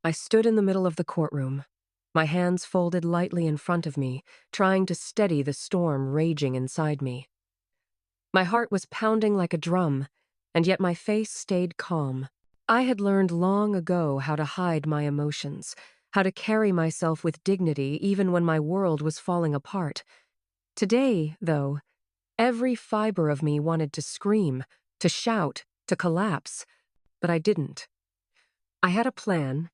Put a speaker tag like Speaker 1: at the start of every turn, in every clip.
Speaker 1: I stood in the middle of the courtroom, my hands folded lightly in front of me, trying to steady the storm raging inside me. My heart was pounding like a drum, and yet my face stayed calm. I had learned long ago how to hide my emotions, how to carry myself with dignity even when my world was falling apart. Today, though, every fiber of me wanted to scream, to shout, to collapse, but I didn't. I had a plan,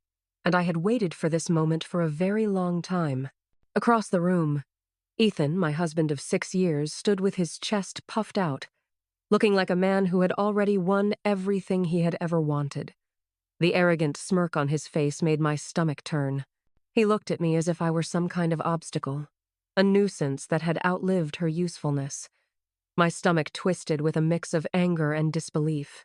Speaker 1: and I had waited for this moment for a very long time. Across the room, Ethan, my husband of 6 years, stood with his chest puffed out, looking like a man who had already won everything he had ever wanted. The arrogant smirk on his face made my stomach turn. He looked at me as if I were some kind of obstacle, a nuisance that had outlived her usefulness. My stomach twisted with a mix of anger and disbelief.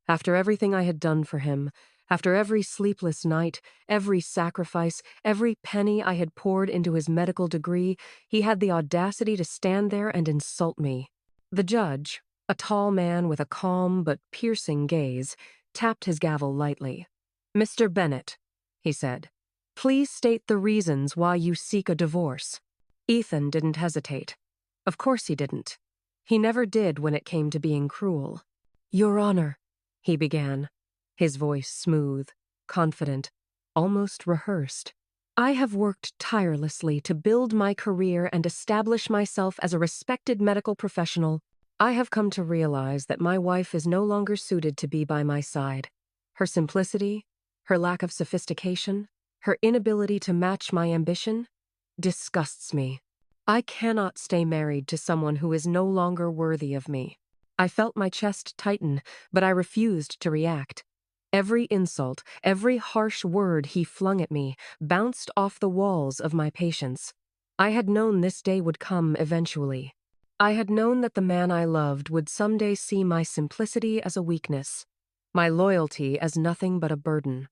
Speaker 1: After everything I had done for him, after every sleepless night, every sacrifice, every penny I had poured into his medical degree, he had the audacity to stand there and insult me. The judge, a tall man with a calm but piercing gaze, tapped his gavel lightly. "Mr. Bennett," he said, "please state the reasons why you seek a divorce." Ethan didn't hesitate. Of course he didn't. He never did when it came to being cruel. "Your Honor," he began, his voice smooth, confident, almost rehearsed. "I have worked tirelessly to build my career and establish myself as a respected medical professional. I have come to realize that my wife is no longer suited to be by my side. Her simplicity, her lack of sophistication, her inability to match my ambition, disgusts me. I cannot stay married to someone who is no longer worthy of me." I felt my chest tighten, but I refused to react. Every insult, every harsh word he flung at me bounced off the walls of my patience. I had known this day would come eventually. I had known that the man I loved would someday see my simplicity as a weakness, my loyalty as nothing but a burden.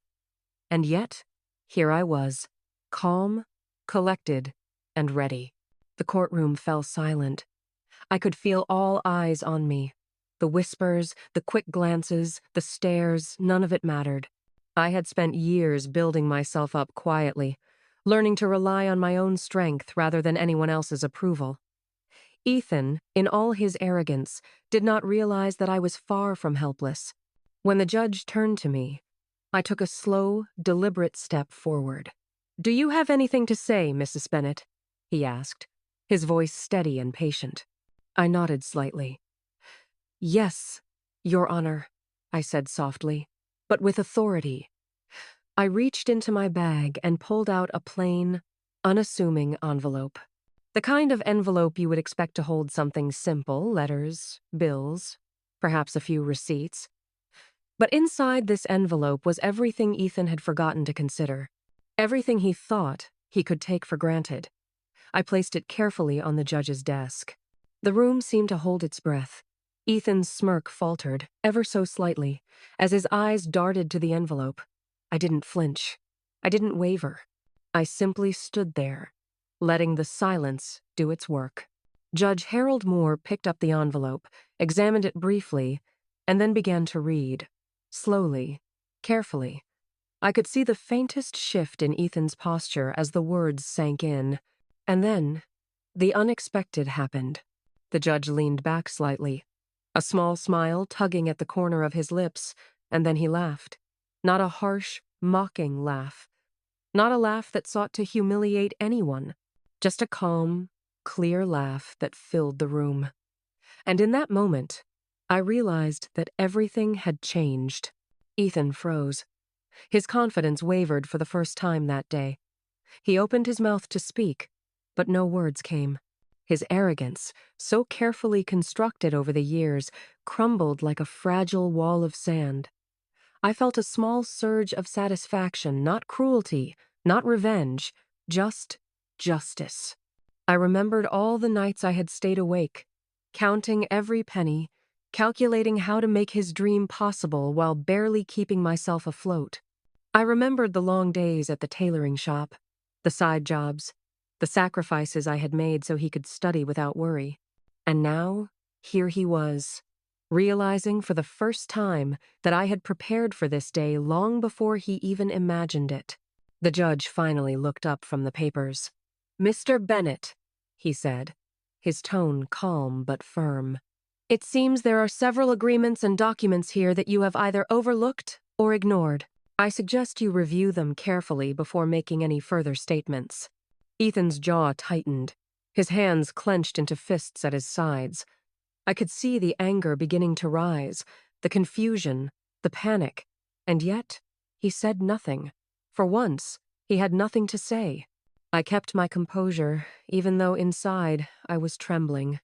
Speaker 1: And yet, here I was, calm, collected, and ready. The courtroom fell silent. I could feel all eyes on me. The whispers, the quick glances, the stares, none of it mattered. I had spent years building myself up quietly, learning to rely on my own strength rather than anyone else's approval. Ethan, in all his arrogance, did not realize that I was far from helpless. When the judge turned to me, I took a slow, deliberate step forward. "Do you have anything to say, Mrs. Bennett?" he asked, his voice steady and patient. I nodded slightly. "Yes, Your Honor," I said softly, but with authority. I reached into my bag and pulled out a plain, unassuming envelope. The kind of envelope you would expect to hold something simple, letters, bills, perhaps a few receipts. But inside this envelope was everything Ethan had forgotten to consider, everything he thought he could take for granted. I placed it carefully on the judge's desk. The room seemed to hold its breath. Ethan's smirk faltered, ever so slightly, as his eyes darted to the envelope. I didn't flinch. I didn't waver. I simply stood there, letting the silence do its work. Judge Harold Moore picked up the envelope, examined it briefly, and then began to read. Slowly, carefully. I could see the faintest shift in Ethan's posture as the words sank in. And then, the unexpected happened. The judge leaned back slightly, a small smile tugging at the corner of his lips, and then he laughed. Not a harsh, mocking laugh. Not a laugh that sought to humiliate anyone. Just a calm, clear laugh that filled the room. And in that moment, I realized that everything had changed. Ethan froze. His confidence wavered for the first time that day. He opened his mouth to speak, but no words came. His arrogance, so carefully constructed over the years, crumbled like a fragile wall of sand. I felt a small surge of satisfaction, not cruelty, not revenge, just justice. I remembered all the nights I had stayed awake, counting every penny, calculating how to make his dream possible while barely keeping myself afloat. I remembered the long days at the tailoring shop, the side jobs, the sacrifices I had made so he could study without worry. And now, here he was, realizing for the first time that I had prepared for this day long before he even imagined it. The judge finally looked up from the papers. "Mr. Bennett," he said, his tone calm but firm. "It seems there are several agreements and documents here that you have either overlooked or ignored. I suggest you review them carefully before making any further statements." Ethan's jaw tightened. His hands clenched into fists at his sides. I could see the anger beginning to rise, the confusion, the panic, and yet he said nothing. For once, he had nothing to say. I kept my composure, even though inside I was trembling.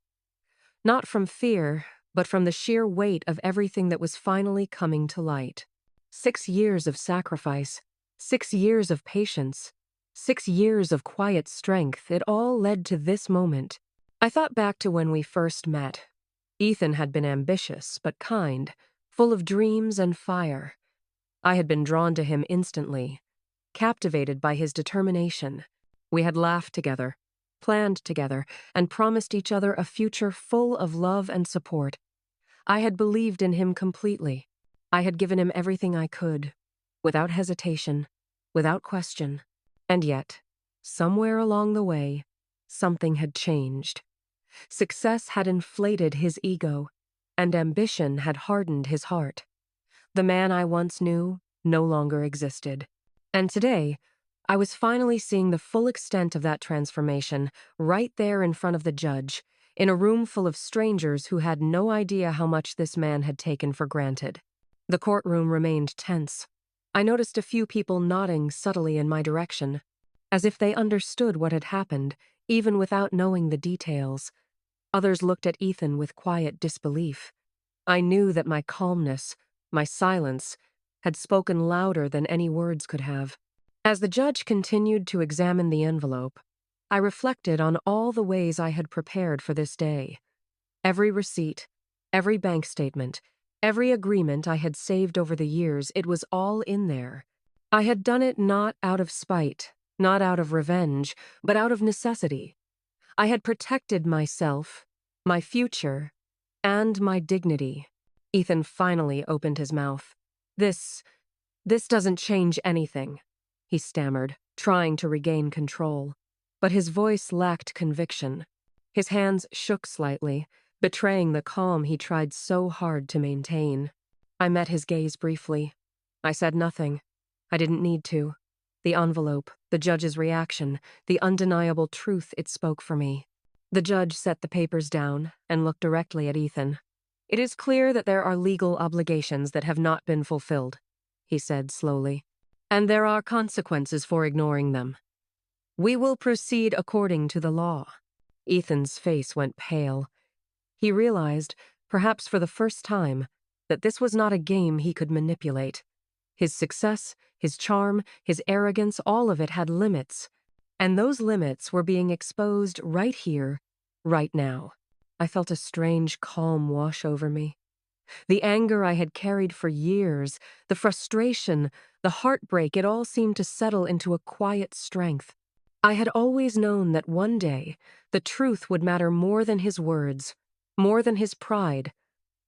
Speaker 1: Not from fear, but from the sheer weight of everything that was finally coming to light. 6 years of sacrifice, 6 years of patience, 6 years of quiet strength, it all led to this moment. I thought back to when we first met. Ethan had been ambitious, but kind, full of dreams and fire. I had been drawn to him instantly, captivated by his determination. We had laughed together, planned together, and promised each other a future full of love and support. I had believed in him completely. I had given him everything I could, without hesitation, without question. And yet, somewhere along the way, something had changed. Success had inflated his ego, and ambition had hardened his heart. The man I once knew no longer existed. And today, I was finally seeing the full extent of that transformation right there in front of the judge, in a room full of strangers who had no idea how much this man had taken for granted. The courtroom remained tense. I noticed a few people nodding subtly in my direction, as if they understood what had happened, even without knowing the details. Others looked at Ethan with quiet disbelief. I knew that my calmness, my silence, had spoken louder than any words could have. As the judge continued to examine the envelope, I reflected on all the ways I had prepared for this day. Every receipt, every bank statement, every agreement I had saved over the years, it was all in there. I had done it not out of spite, not out of revenge, but out of necessity. I had protected myself, my future, and my dignity. Ethan finally opened his mouth. This doesn't change anything," he stammered, trying to regain control. But his voice lacked conviction. His hands shook slightly, betraying the calm he tried so hard to maintain. I met his gaze briefly. I said nothing. I didn't need to. The envelope, the judge's reaction, the undeniable truth it spoke for me. The judge set the papers down and looked directly at Ethan. "It is clear that there are legal obligations that have not been fulfilled," he said slowly, "and there are consequences for ignoring them. We will proceed according to the law." Ethan's face went pale. He realized, perhaps for the first time, that this was not a game he could manipulate. His success, his charm, his arrogance, all of it had limits. And those limits were being exposed right here, right now. I felt a strange calm wash over me. The anger I had carried for years, the frustration, the heartbreak, it all seemed to settle into a quiet strength. I had always known that one day the truth would matter more than his words, more than his pride,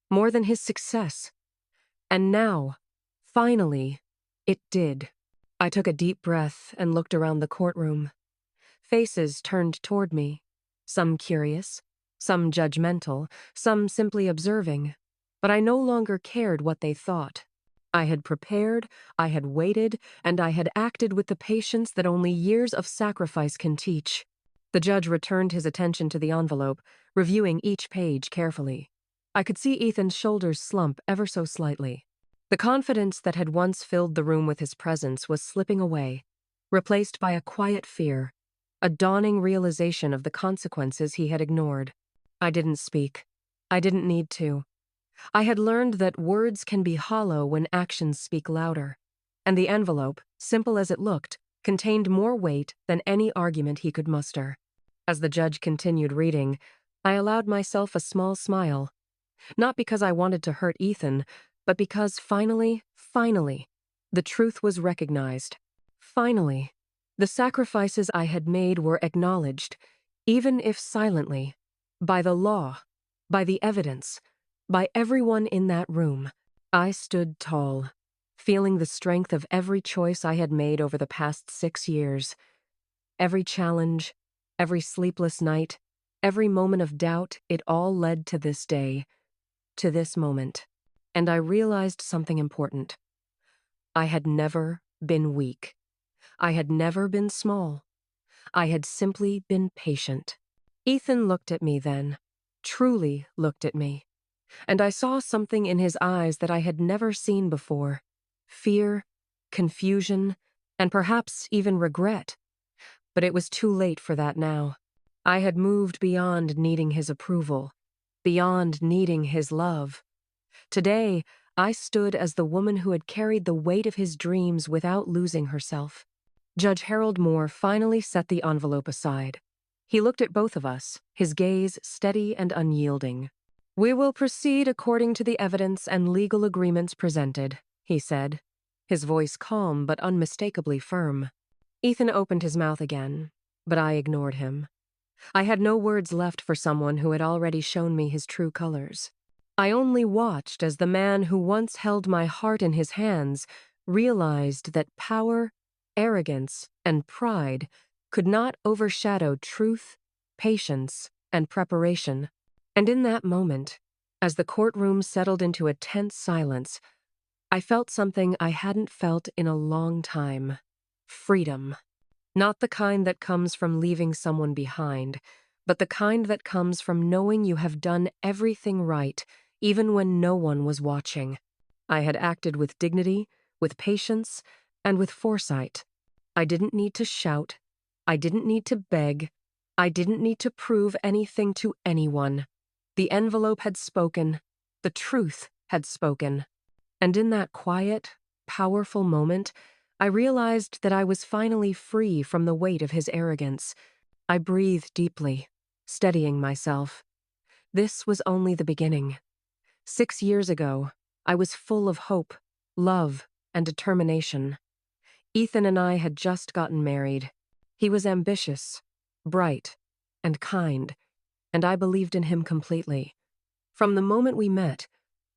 Speaker 1: more than his success. And now, finally, it did. I took a deep breath and looked around the courtroom. Faces turned toward me, some curious, some judgmental, some simply observing. But I no longer cared what they thought. I had prepared, I had waited, and I had acted with the patience that only years of sacrifice can teach. The judge returned his attention to the envelope, reviewing each page carefully. I could see Ethan's shoulders slump ever so slightly. The confidence that had once filled the room with his presence was slipping away, replaced by a quiet fear, a dawning realization of the consequences he had ignored. I didn't speak. I didn't need to. I had learned that words can be hollow when actions speak louder, and the envelope, simple as it looked, contained more weight than any argument he could muster. As the judge continued reading, I allowed myself a small smile. Not because I wanted to hurt Ethan, but because finally, the truth was recognized. Finally, the sacrifices I had made were acknowledged, even if silently, by the law, by the evidence, by everyone in that room. I stood tall, feeling the strength of every choice I had made over the past 6 years. Every challenge, every sleepless night, every moment of doubt, it all led to this day, to this moment. And I realized something important. I had never been weak. I had never been small. I had simply been patient. Ethan looked at me then, truly looked at me, and I saw something in his eyes that I had never seen before. Fear, confusion, and perhaps even regret. But it was too late for that now. I had moved beyond needing his approval, beyond needing his love. Today, I stood as the woman who had carried the weight of his dreams without losing herself. Judge Harold Moore finally set the envelope aside. He looked at both of us, his gaze steady and unyielding. "We will proceed according to the evidence and legal agreements presented," he said, his voice calm but unmistakably firm. Ethan opened his mouth again, but I ignored him. I had no words left for someone who had already shown me his true colors. I only watched as the man who once held my heart in his hands realized that power, arrogance, and pride could not overshadow truth, patience, and preparation. And in that moment, as the courtroom settled into a tense silence, I felt something I hadn't felt in a long time. Freedom. Not the kind that comes from leaving someone behind, but the kind that comes from knowing you have done everything right, even when no one was watching. I had acted with dignity, with patience, and with foresight. I didn't need to shout. I didn't need to beg. I didn't need to prove anything to anyone. The envelope had spoken. The truth had spoken. And in that quiet, powerful moment, I realized that I was finally free from the weight of his arrogance. I breathed deeply, steadying myself. This was only the beginning. 6 years ago, I was full of hope, love, and determination. Ethan and I had just gotten married. He was ambitious, bright, and kind, and I believed in him completely. From the moment we met,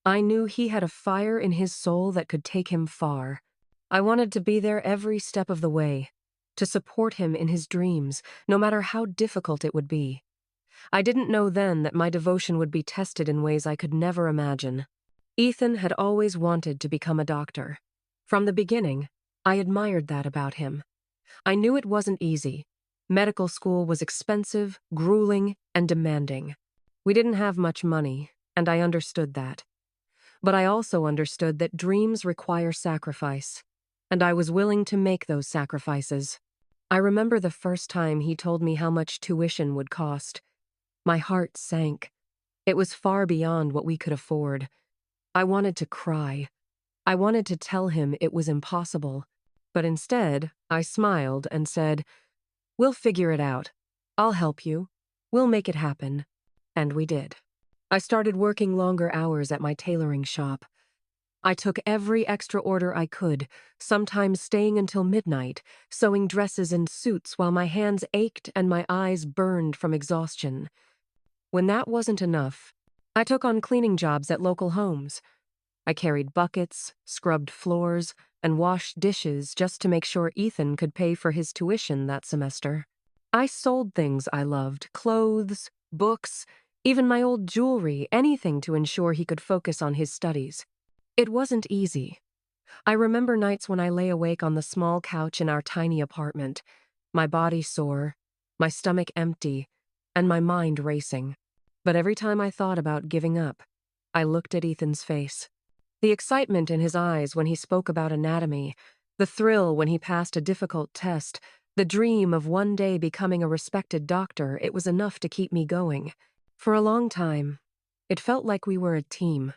Speaker 1: I knew he had a fire in his soul that could take him far. I wanted to be there every step of the way, to support him in his dreams, no matter how difficult it would be. I didn't know then that my devotion would be tested in ways I could never imagine. Ethan had always wanted to become a doctor. From the beginning, I admired that about him. I knew it wasn't easy. Medical school was expensive, grueling, and demanding. We didn't have much money, and I understood that. But I also understood that dreams require sacrifice, and I was willing to make those sacrifices. I remember the first time he told me how much tuition would cost. My heart sank. It was far beyond what we could afford. I wanted to cry. I wanted to tell him it was impossible. But instead, I smiled and said, "We'll figure it out. I'll help you. We'll make it happen." And we did. I started working longer hours at my tailoring shop. I took every extra order I could, sometimes staying until midnight, sewing dresses and suits while my hands ached and my eyes burned from exhaustion. When that wasn't enough, I took on cleaning jobs at local homes. I carried buckets, scrubbed floors, and washed dishes just to make sure Ethan could pay for his tuition that semester. I sold things I loved, clothes, books, even my old jewelry, anything to ensure he could focus on his studies. It wasn't easy. I remember nights when I lay awake on the small couch in our tiny apartment, my body sore, my stomach empty, and my mind racing. But every time I thought about giving up, I looked at Ethan's face. The excitement in his eyes when he spoke about anatomy, the thrill when he passed a difficult test, the dream of one day becoming a respected doctor, it was enough to keep me going. For a long time, it felt like we were a team.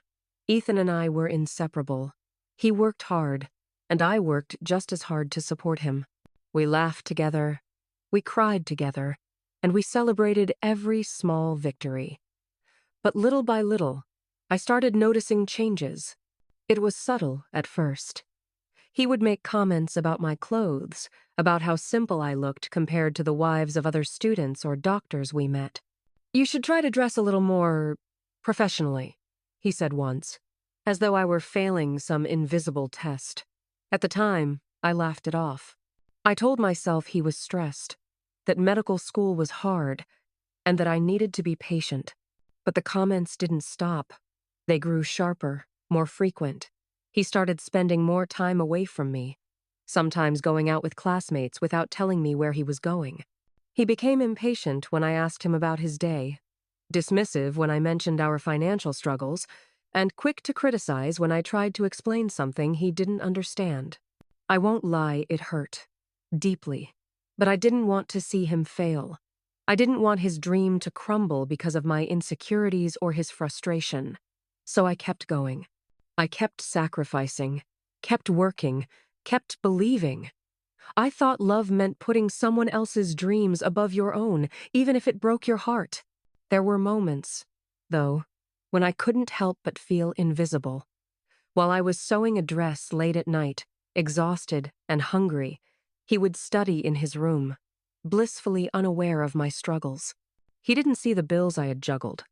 Speaker 1: Ethan and I were inseparable. He worked hard, and I worked just as hard to support him. We laughed together, we cried together, and we celebrated every small victory. But little by little, I started noticing changes. It was subtle at first. He would make comments about my clothes, about how simple I looked compared to the wives of other students or doctors we met. "You should try to dress a little more professionally," he said once. as though I were failing some invisible test. At the time, I laughed it off. I told myself he was stressed, that medical school was hard, and that I needed to be patient. But the comments didn't stop. They grew sharper, more frequent. He started spending more time away from me, sometimes going out with classmates without telling me where he was going. He became impatient when I asked him about his day, dismissive when I mentioned our financial struggles, and quick to criticize when I tried to explain something he didn't understand. I won't lie, it hurt. Deeply. But I didn't want to see him fail. I didn't want his dream to crumble because of my insecurities or his frustration. So I kept going. I kept sacrificing, kept working, kept believing. I thought love meant putting someone else's dreams above your own, even if it broke your heart. There were moments, though, when I couldn't help but feel invisible. While I was sewing a dress late at night, exhausted and hungry, he would study in his room, blissfully unaware of my struggles. He didn't see the bills I had juggled,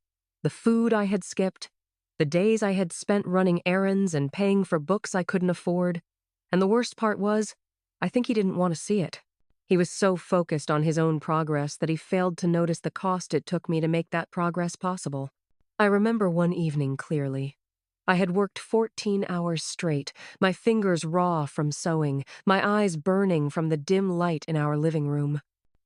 Speaker 1: the food I had skipped, the days I had spent running errands and paying for books I couldn't afford. And the worst part was, I think he didn't want to see it. He was so focused on his own progress that he failed to notice the cost it took me to make that progress possible. I remember one evening clearly. I had worked 14 hours straight, my fingers raw from sewing, my eyes burning from the dim light in our living room.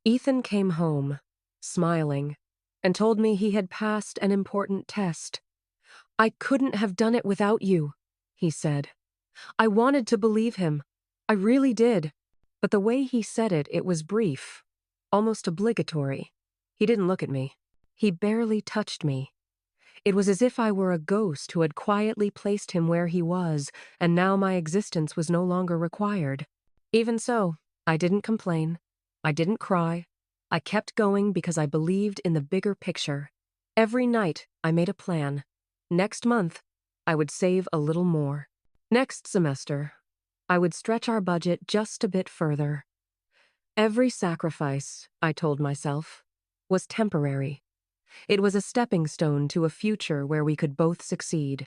Speaker 1: Ethan came home, smiling, and told me he had passed an important test. "I couldn't have done it without you," he said. I wanted to believe him. I really did. But the way he said it, it was brief, almost obligatory. He didn't look at me. He barely touched me. It was as if I were a ghost who had quietly placed him where he was, and now my existence was no longer required. Even so, I didn't complain. I didn't cry. I kept going because I believed in the bigger picture. Every night, I made a plan. Next month, I would save a little more. Next semester, I would stretch our budget just a bit further. Every sacrifice, I told myself, was temporary. It was a stepping stone to a future where we could both succeed.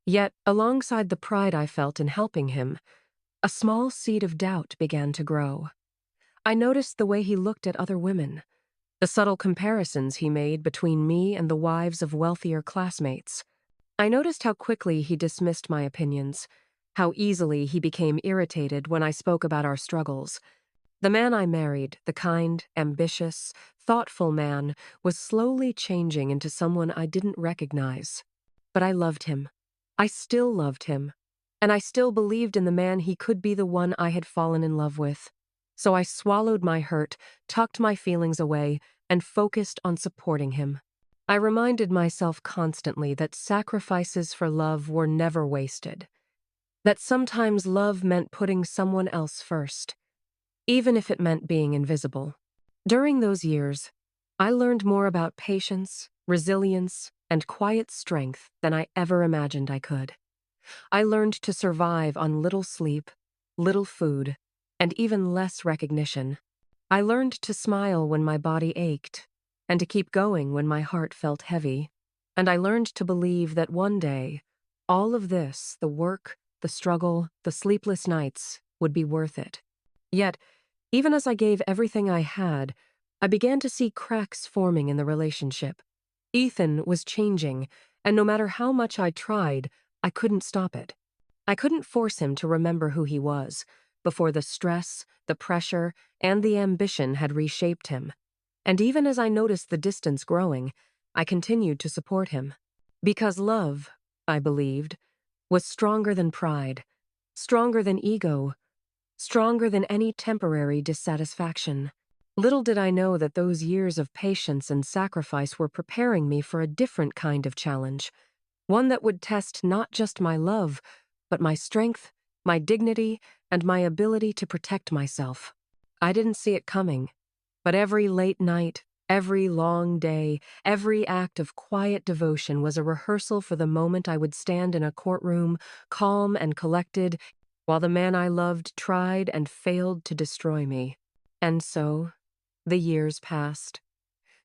Speaker 1: Yet, alongside the pride I felt in helping him, a small seed of doubt began to grow. I noticed the way he looked at other women, the subtle comparisons he made between me and the wives of wealthier classmates. I noticed how quickly he dismissed my opinions, how easily he became irritated when I spoke about our struggles. The man I married, the kind, ambitious, thoughtful man, was slowly changing into someone I didn't recognize. But I loved him. I still loved him. And I still believed in the man he could be the one I had fallen in love with. So I swallowed my hurt, tucked my feelings away, and focused on supporting him. I reminded myself constantly that sacrifices for love were never wasted. That sometimes love meant putting someone else first, even if it meant being invisible. During those years, I learned more about patience, resilience, and quiet strength than I ever imagined I could. I learned to survive on little sleep, little food, and even less recognition. I learned to smile when my body ached, and to keep going when my heart felt heavy. And I learned to believe that one day, all of this, the work, the struggle, the sleepless nights, would be worth it. Yet, even as I gave everything I had, I began to see cracks forming in the relationship. Ethan was changing, and no matter how much I tried, I couldn't stop it. I couldn't force him to remember who he was, before the stress, the pressure, and the ambition had reshaped him. And even as I noticed the distance growing, I continued to support him. Because love, I believed, was stronger than pride, stronger than ego, stronger than any temporary dissatisfaction. Little did I know that those years of patience and sacrifice were preparing me for a different kind of challenge, one that would test not just my love, but my strength, my dignity, and my ability to protect myself. I didn't see it coming, but every late night, every long day, every act of quiet devotion was a rehearsal for the moment I would stand in a courtroom, calm and collected, while the man I loved tried and failed to destroy me. And so, the years passed.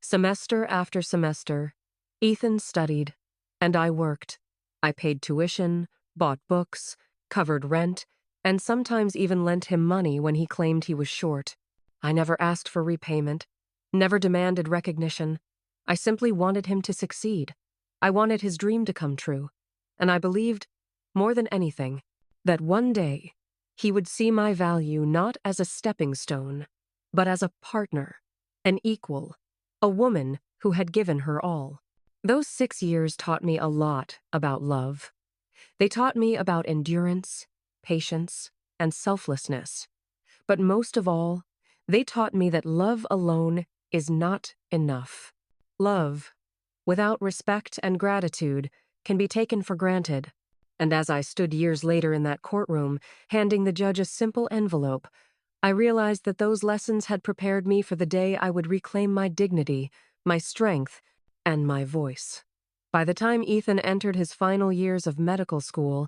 Speaker 1: Semester after semester, Ethan studied, and I worked. I paid tuition, bought books, covered rent, and sometimes even lent him money when he claimed he was short. I never asked for repayment, never demanded recognition. I simply wanted him to succeed. I wanted his dream to come true. And I believed, more than anything, that one day he would see my value not as a stepping stone, but as a partner, an equal, a woman who had given her all. Those 6 years taught me a lot about love. They taught me about endurance, patience, and selflessness. But most of all, they taught me that love alone is not enough. Love, without respect and gratitude, can be taken for granted. And as I stood years later in that courtroom, handing the judge a simple envelope, I realized that those lessons had prepared me for the day I would reclaim my dignity, my strength, and my voice. By the time Ethan entered his final years of medical school,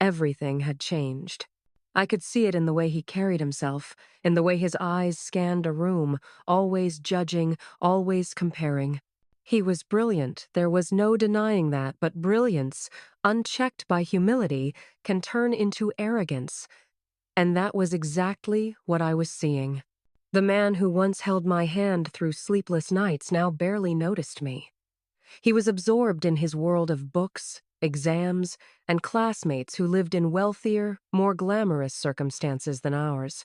Speaker 1: everything had changed. I could see it in the way he carried himself, in the way his eyes scanned a room, always judging, always comparing. He was brilliant, there was no denying that, but brilliance, unchecked by humility, can turn into arrogance. And that was exactly what I was seeing. The man who once held my hand through sleepless nights now barely noticed me. He was absorbed in his world of books, exams, and classmates who lived in wealthier, more glamorous circumstances than ours.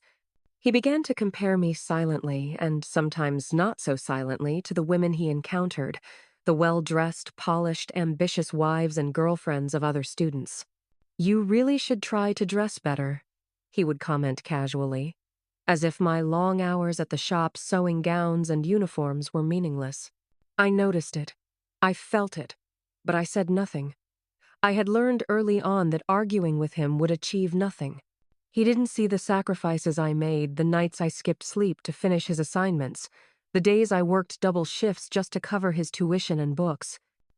Speaker 1: He began to compare me silently, and sometimes not so silently, to the women he encountered, the well-dressed, polished, ambitious wives and girlfriends of other students. "You really should try to dress better," he would comment casually, as if my long hours at the shop sewing gowns and uniforms were meaningless. I noticed it. I felt it, but I said nothing. I had learned early on that arguing with him would achieve nothing. He didn't see the sacrifices I made, the nights I skipped sleep to finish his assignments, the days I worked double shifts just to cover his tuition and books.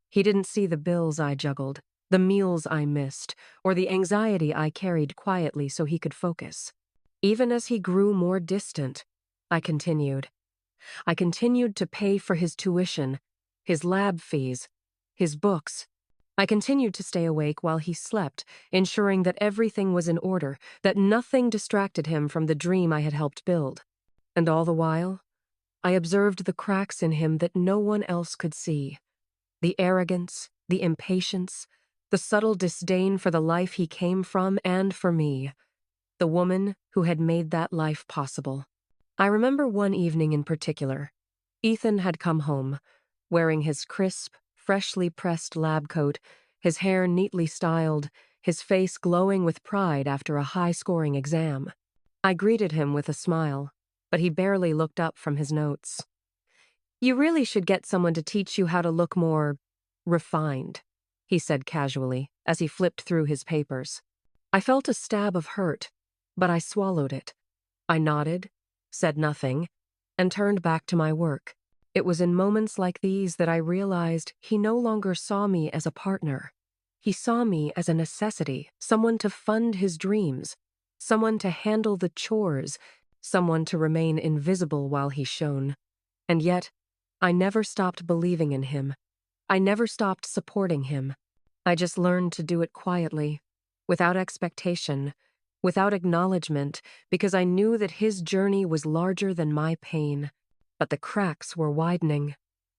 Speaker 1: He didn't see the bills I juggled, the meals I missed, or the anxiety I carried quietly so he could focus. Even as he grew more distant, I continued. I continued to pay for his tuition, his lab fees, his books. I continued to stay awake while he slept, ensuring that everything was in order, that nothing distracted him from the dream I had helped build. And all the while, I observed the cracks in him that no one else could see. The arrogance, the impatience, the subtle disdain for the life he came from and for me, the woman who had made that life possible. I remember one evening in particular. Ethan had come home, wearing his crisp, freshly pressed lab coat, his hair neatly styled, his face glowing with pride after a high-scoring exam. I greeted him with a smile, but he barely looked up from his notes. "You really should get someone to teach you how to look more refined," he said casually as he flipped through his papers. I felt a stab of hurt, but I swallowed it. I nodded, said nothing, and turned back to my work. It was in moments like these that I realized he no longer saw me as a partner. He saw me as a necessity, someone to fund his dreams, someone to handle the chores, someone to remain invisible while he shone. And yet, I never stopped believing in him. I never stopped supporting him. I just learned to do it quietly, without expectation, without acknowledgement, because I knew that his journey was larger than my pain. But the cracks were widening.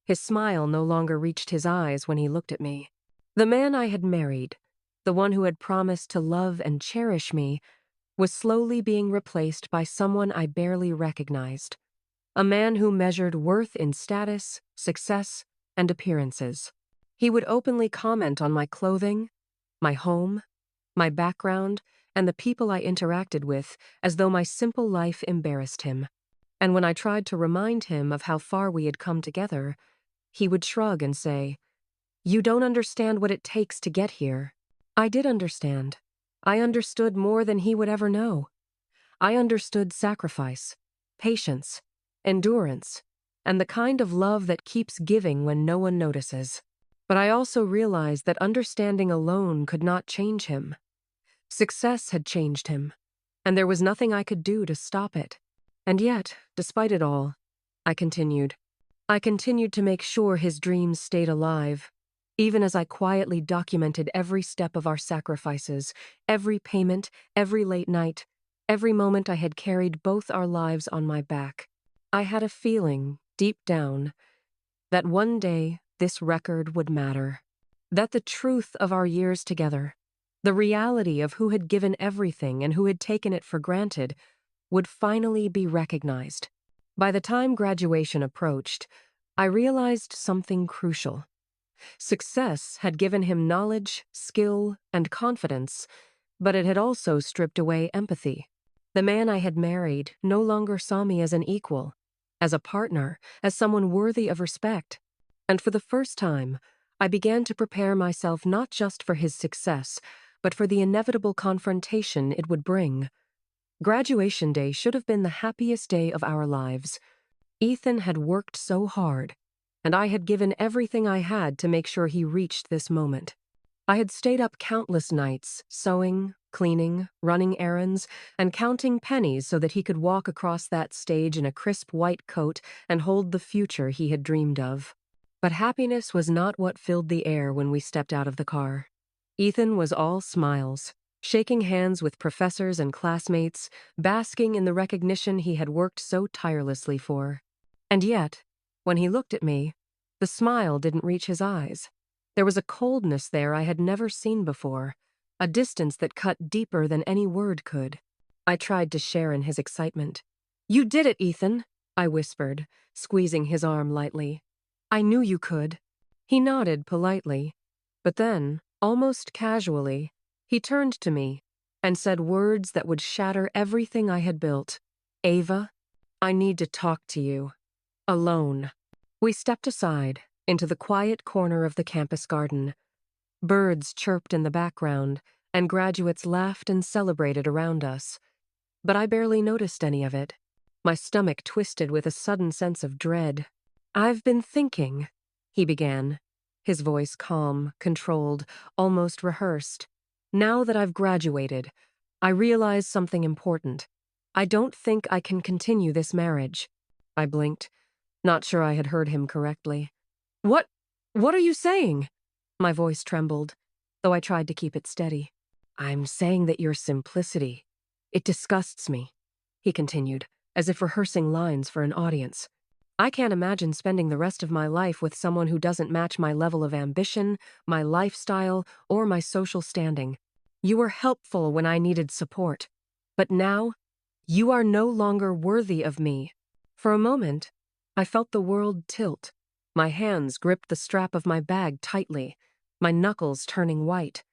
Speaker 1: His smile no longer reached his eyes when he looked at me. The man I had married, the one who had promised to love and cherish me, was slowly being replaced by someone I barely recognized. A man who measured worth in status, success, and appearances. He would openly comment on my clothing, my home, my background, and the people I interacted with, as though my simple life embarrassed him. And when I tried to remind him of how far we had come together, he would shrug and say, "You don't understand what it takes to get here." I did understand. I understood more than he would ever know. I understood sacrifice, patience, endurance, and the kind of love that keeps giving when no one notices. But I also realized that understanding alone could not change him. Success had changed him, and there was nothing I could do to stop it. And yet, despite it all, I continued to make sure his dreams stayed alive, even as I quietly documented every step of our sacrifices, every payment, every late night, every moment I had carried both our lives on my back. I had a feeling, deep down, that one day this record would matter. That the truth of our years together, the reality of who had given everything and who had taken it for granted, would finally be recognized. By the time graduation approached, I realized something crucial. Success had given him knowledge, skill, and confidence, but it had also stripped away empathy. The man I had married no longer saw me as an equal, as a partner, as someone worthy of respect. And for the first time, I began to prepare myself not just for his success, but for the inevitable confrontation it would bring. Graduation day should have been the happiest day of our lives. Ethan had worked so hard, and I had given everything I had to make sure he reached this moment. I had stayed up countless nights, sewing, cleaning, running errands, and counting pennies so that he could walk across that stage in a crisp white coat and hold the future he had dreamed of. But happiness was not what filled the air when we stepped out of the car. Ethan was all smiles, shaking hands with professors and classmates, basking in the recognition he had worked so tirelessly for. And yet, when he looked at me, the smile didn't reach his eyes. There was a coldness there I had never seen before, a distance that cut deeper than any word could. I tried to share in his excitement. "You did it, Ethan," I whispered, squeezing his arm lightly. "I knew you could." He nodded politely, but then, almost casually, he turned to me and said words that would shatter everything I had built. "Ava, I need to talk to you. Alone." We stepped aside, into the quiet corner of the campus garden. Birds chirped in the background, and graduates laughed and celebrated around us. But I barely noticed any of it. My stomach twisted with a sudden sense of dread. "I've been thinking," he began, his voice calm, controlled, almost rehearsed. "Now that I've graduated, I realize something important. I don't think I can continue this marriage." I blinked, not sure I had heard him correctly. What are you saying?" My voice trembled, though I tried to keep it steady. "I'm saying that your simplicity, it disgusts me," he continued, as if rehearsing lines for an audience. "I can't imagine spending the rest of my life with someone who doesn't match my level of ambition, my lifestyle, or my social standing. You were helpful when I needed support, but now, you are no longer worthy of me." For a moment, I felt the world tilt. My hands gripped the strap of my bag tightly, my knuckles turning white.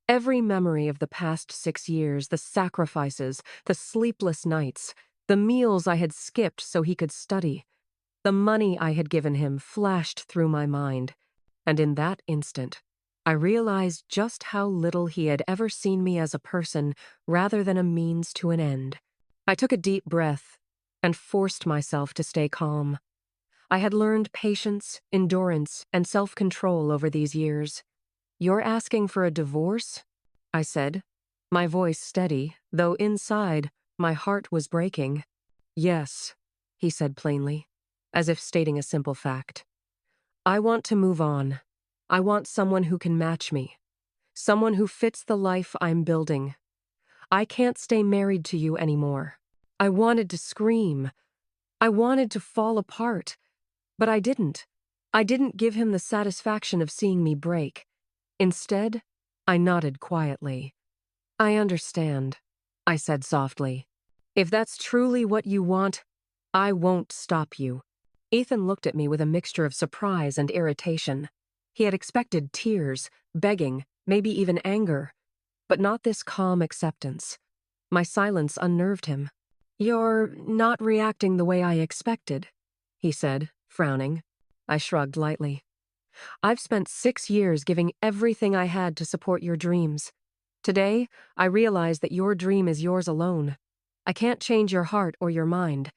Speaker 1: Every memory of the past 6 years, the sacrifices, the sleepless nights, the meals I had skipped so he could study, the money I had given him flashed through my mind. And in that instant, I realized just how little he had ever seen me as a person rather than a means to an end. I took a deep breath and forced myself to stay calm. I had learned patience, endurance, and self-control over these years. "You're asking for a divorce?" I said, my voice steady, though inside, my heart was breaking. "Yes," he said plainly, as if stating a simple fact. "I want to move on. I want someone who can match me. Someone who fits the life I'm building. I can't stay married to you anymore." I wanted to scream. I wanted to fall apart. But I didn't. I didn't give him the satisfaction of seeing me break. Instead, I nodded quietly. "I understand," I said softly. "If that's truly what you want, I won't stop you." Ethan looked at me with a mixture of surprise and irritation. He had expected tears, begging, maybe even anger, but not this calm acceptance. My silence unnerved him. "You're not reacting the way I expected," he said, frowning. I shrugged lightly. "I've spent 6 years giving everything I had to support your dreams. Today, I realize that your dream is yours alone. I can't change your heart or your mind,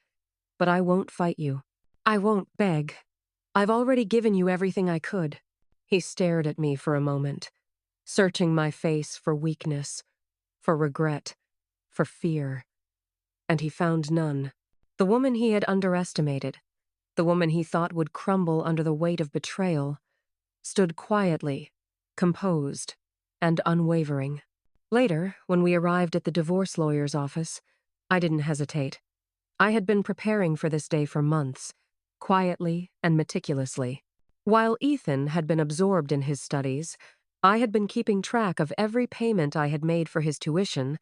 Speaker 1: but I won't fight you. I won't beg. I've already given you everything I could." He stared at me for a moment, searching my face for weakness, for regret, for fear. And he found none. The woman he had underestimated, the woman he thought would crumble under the weight of betrayal, stood quietly, composed, and unwavering. Later, when we arrived at the divorce lawyer's office, I didn't hesitate. I had been preparing for this day for months, quietly and meticulously. While Ethan had been absorbed in his studies, I had been keeping track of every payment I had made for his tuition,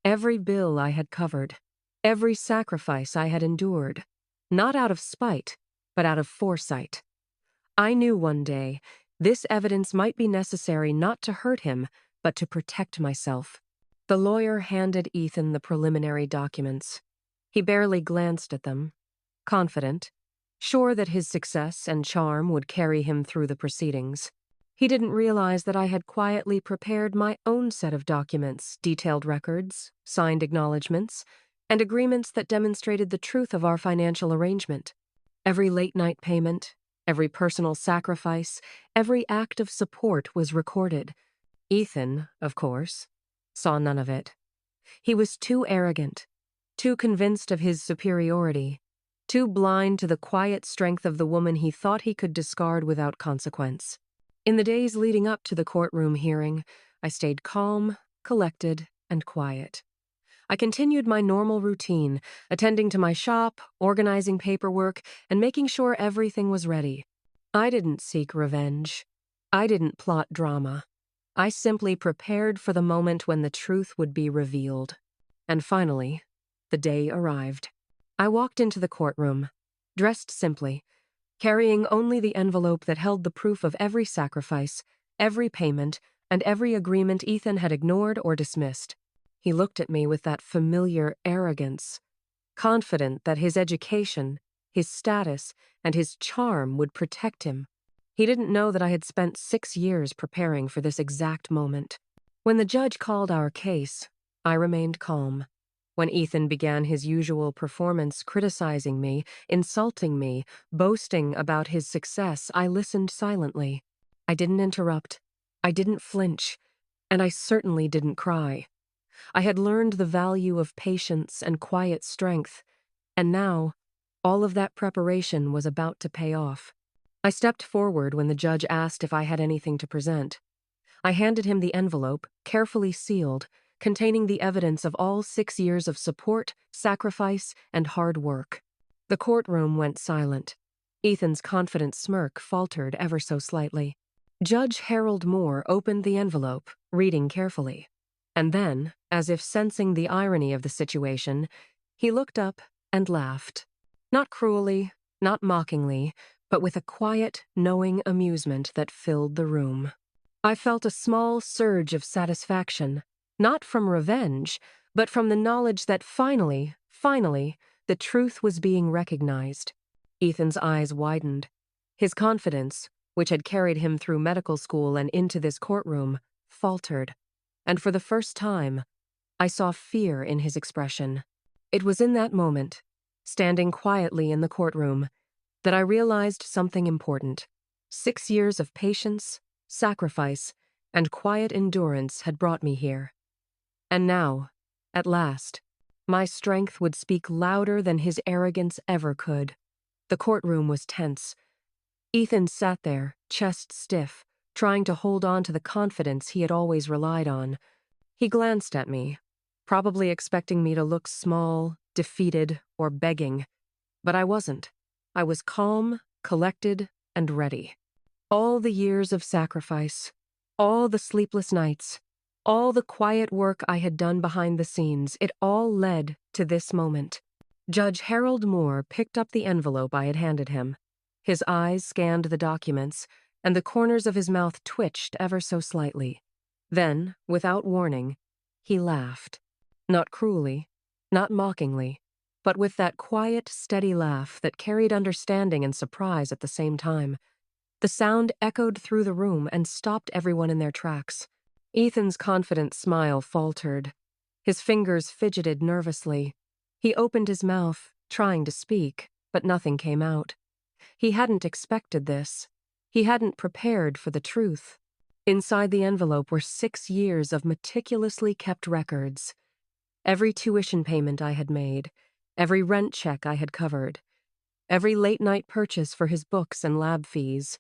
Speaker 1: every bill I had covered, every sacrifice I had endured, not out of spite, but out of foresight. I knew one day this evidence might be necessary not to hurt him, but to protect myself. The lawyer handed Ethan the preliminary documents. He barely glanced at them, confident, sure that his success and charm would carry him through the proceedings. He didn't realize that I had quietly prepared my own set of documents, detailed records, signed acknowledgments, and agreements that demonstrated the truth of our financial arrangement. Every late-night payment, every personal sacrifice, every act of support was recorded. Ethan, of course, saw none of it. He was too arrogant, too convinced of his superiority, too blind to the quiet strength of the woman he thought he could discard without consequence. In the days leading up to the courtroom hearing, I stayed calm, collected, and quiet. I continued my normal routine, attending to my shop, organizing paperwork, and making sure everything was ready. I didn't seek revenge. I didn't plot drama. I simply prepared for the moment when the truth would be revealed. And finally, the day arrived. I walked into the courtroom, dressed simply, carrying only the envelope that held the proof of every sacrifice, every payment, and every agreement Ethan had ignored or dismissed. He looked at me with that familiar arrogance, confident that his education, his status, and his charm would protect him. He didn't know that I had spent 6 years preparing for this exact moment. When the judge called our case, I remained calm. When Ethan began his usual performance criticizing me, insulting me, boasting about his success, I listened silently. I didn't interrupt. I didn't flinch. And I certainly didn't cry. I had learned the value of patience and quiet strength, and now, all of that preparation was about to pay off. I stepped forward when the judge asked if I had anything to present. I handed him the envelope, carefully sealed, containing the evidence of all 6 years of support, sacrifice, and hard work. The courtroom went silent. Ethan's confident smirk faltered ever so slightly. Judge Harold Moore opened the envelope, reading carefully. And then, as if sensing the irony of the situation, he looked up and laughed. Not cruelly, not mockingly, but with a quiet, knowing amusement that filled the room. I felt a small surge of satisfaction, not from revenge, but from the knowledge that finally, the truth was being recognized. Ethan's eyes widened. His confidence, which had carried him through medical school and into this courtroom, faltered. And for the first time, I saw fear in his expression. It was in that moment, standing quietly in the courtroom, that I realized something important. 6 years of patience, sacrifice, and quiet endurance had brought me here. And now, at last, my strength would speak louder than his arrogance ever could. The courtroom was tense. Ethan sat there, chest stiff, trying to hold on to the confidence he had always relied on. He glanced at me, probably expecting me to look small, defeated, or begging. But I wasn't. I was calm, collected, and ready. All the years of sacrifice, all the sleepless nights, all the quiet work I had done behind the scenes, it all led to this moment. Judge Harold Moore picked up the envelope I had handed him. His eyes scanned the documents, and the corners of his mouth twitched ever so slightly. Then, without warning, he laughed. Not cruelly, not mockingly, but with that quiet, steady laugh that carried understanding and surprise at the same time. The sound echoed through the room and stopped everyone in their tracks. Ethan's confident smile faltered. His fingers fidgeted nervously. He opened his mouth, trying to speak, but nothing came out. He hadn't expected this. He hadn't prepared for the truth. Inside the envelope were 6 years of meticulously kept records. Every tuition payment I had made, every rent check I had covered, every late-night purchase for his books and lab fees.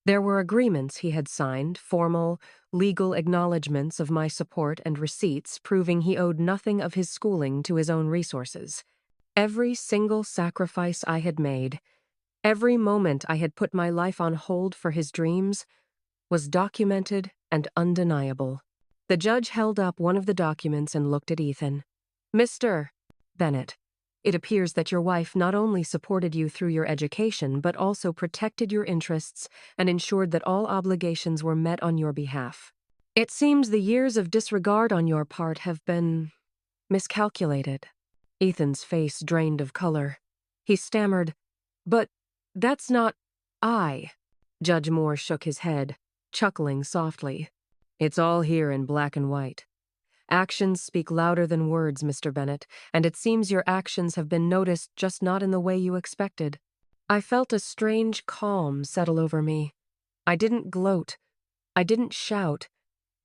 Speaker 1: There were agreements he had signed, formal, legal acknowledgments of my support and receipts proving he owed nothing of his schooling to his own resources. Every single sacrifice I had made, every moment I had put my life on hold for his dreams, was documented and undeniable. The judge held up one of the documents and looked at Ethan. "Mr. Bennett, it appears that your wife not only supported you through your education, but also protected your interests and ensured that all obligations were met on your behalf. It seems the years of disregard on your part have been miscalculated." Ethan's face drained of color. He stammered, "But that's not I." Judge Moore shook his head, chuckling softly. "It's all here in black and white. Actions speak louder than words, Mr. Bennett, and it seems your actions have been noticed, just not in the way you expected." I felt a strange calm settle over me. I didn't gloat. I didn't shout.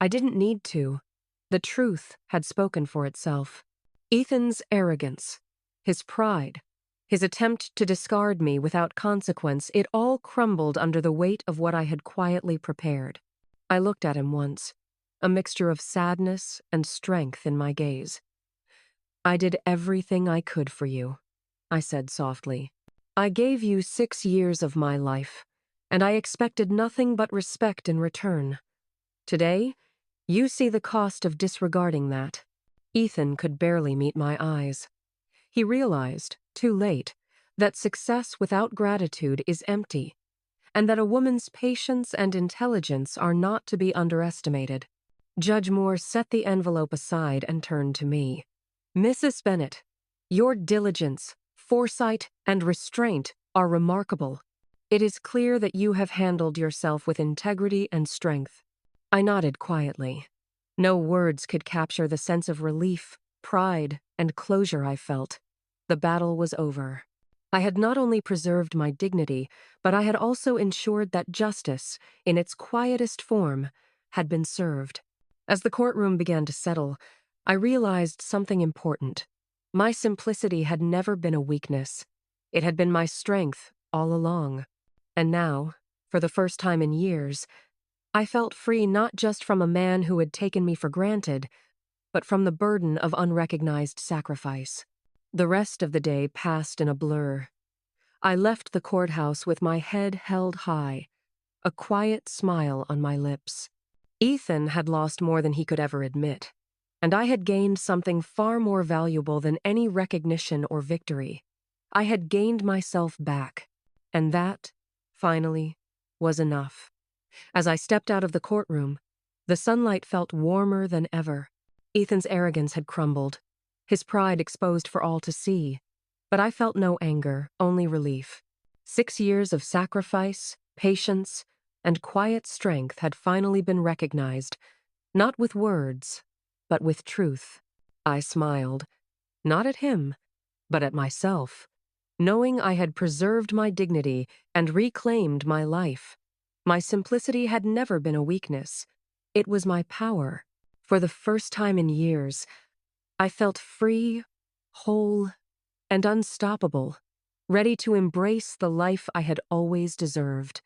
Speaker 1: I didn't need to. The truth had spoken for itself. Ethan's arrogance, his pride, his attempt to discard me without consequence, it all crumbled under the weight of what I had quietly prepared. I looked at him once, a mixture of sadness and strength in my gaze. "I did everything I could for you," I said softly. "I gave you 6 years of my life, and I expected nothing but respect in return. Today, you see the cost of disregarding that." Ethan could barely meet my eyes. He realized, too late, that success without gratitude is empty, and that a woman's patience and intelligence are not to be underestimated. Judge Moore set the envelope aside and turned to me. "Mrs. Bennett, your diligence, foresight, and restraint are remarkable. It is clear that you have handled yourself with integrity and strength." I nodded quietly. No words could capture the sense of relief, pride, and closure I felt. The battle was over. I had not only preserved my dignity, but I had also ensured that justice, in its quietest form, had been served. As the courtroom began to settle, I realized something important. My simplicity had never been a weakness. It had been my strength all along. And now, for the first time in years, I felt free not just from a man who had taken me for granted, but from the burden of unrecognized sacrifice. The rest of the day passed in a blur. I left the courthouse with my head held high, a quiet smile on my lips. Ethan had lost more than he could ever admit, and I had gained something far more valuable than any recognition or victory. I had gained myself back, and that, finally, was enough. As I stepped out of the courtroom, the sunlight felt warmer than ever. Ethan's arrogance had crumbled, his pride exposed for all to see. But I felt no anger, only relief. 6 years of sacrifice, patience, and quiet strength had finally been recognized, not with words, but with truth. I smiled, not at him, but at myself, knowing I had preserved my dignity and reclaimed my life. My simplicity had never been a weakness. It was my power. For the first time in years, I felt free, whole, and unstoppable, ready to embrace the life I had always deserved.